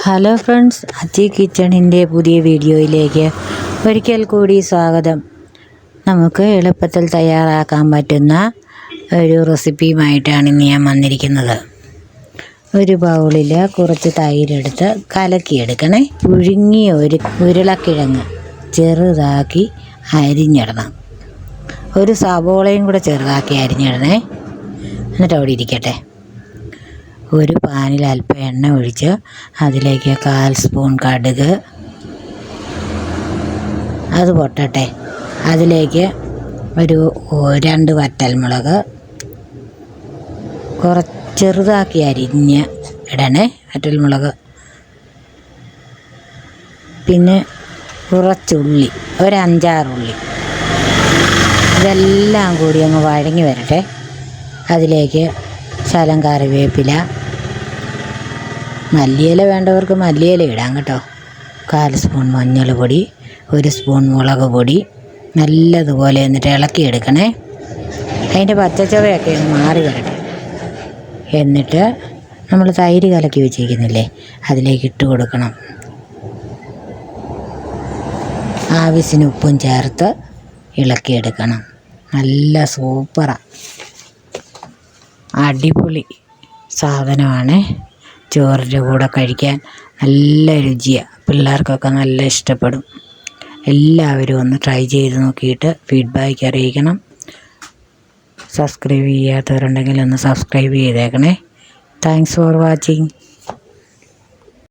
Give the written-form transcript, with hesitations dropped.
Hello friends, അച്ചി കിച്ചണിൻ്റെ പുതിയ വീഡിയോയിലേക്ക് ഒരിക്കൽ കൂടി സ്വാഗതം. നമുക്ക് എളുപ്പത്തിൽ തയ്യാറാക്കാൻ പറ്റുന്ന ഒരു റെസിപ്പിയുമായിട്ടാണ് ഇന്ന് ഞാൻ വന്നിരിക്കുന്നത്. ഒരു ബൗളിൽ കുറച്ച് തൈരെടുത്ത് കലക്കിയെടുക്കണേ. പുഴുങ്ങിയ ഒരു ഉരുളക്കിഴങ്ങ് ചെറുതാക്കി അരിഞ്ഞിടണം. ഒരു സവോളയും കൂടെ ചെറുതാക്കി അരിഞ്ഞിടണേ. എന്നിട്ട് അവിടെ ഇരിക്കട്ടെ. ഒരു പാനിൽ അല്പം എണ്ണ ഒഴിച്ച് അതിലേക്ക് 1/4 സ്പൂൺ കടുക്, അത് പൊട്ടട്ടെ. അതിലേക്ക് ഒരു 2 വറ്റൽമുളക് ചെറുതാക്കി അരിഞ്ഞ് ഇടണേ വറ്റൽമുളക്. പിന്നെ കുറച്ചുള്ളി, ഒരു 5-6 ഉള്ളി. ഇതെല്ലാം കൂടി അങ്ങ് വഴങ്ങി വരട്ടെ. അതിലേക്ക് ശകലം കറിവേപ്പില, മല്ലിയില വേണ്ടവർക്ക് മല്ലിയില ഇടാം കേട്ടോ. 1/4 സ്പൂൺ മഞ്ഞൾ പൊടി, 1 സ്പൂൺ മുളക് പൊടി. നല്ലതുപോലെ എന്നിട്ട് ഇളക്കിയെടുക്കണേ. അതിൻ്റെ പച്ചച്ചവയൊക്കെ ഒന്ന് മാറി വരട്ടെ. എന്നിട്ട് നമ്മൾ തൈര് കലക്കി വെച്ചിരിക്കുന്നില്ലേ, അതിലേക്ക് ഇട്ട് കൊടുക്കണം. ആവശ്യത്തിന് ഉപ്പും ചേർത്ത് ഇളക്കിയെടുക്കണം. നല്ല സൂപ്പറാണ്, അടിപൊളി സാധനമാണ്. ചോറിൻ്റെ കൂടെ കഴിക്കാൻ നല്ല രുചിയാണ്. പിള്ളേർക്കൊക്കെ നല്ല ഇഷ്ടപ്പെടും. എല്ലാവരും ഒന്ന് ട്രൈ ചെയ്ത് നോക്കിയിട്ട് ഫീഡ്ബാക്ക് അറിയിക്കണം. സബ്സ്ക്രൈബ് ചെയ്യാത്തവരുണ്ടെങ്കിൽ ഒന്ന് സബ്സ്ക്രൈബ് ചെയ്തേക്കണേ. Thanks for watching.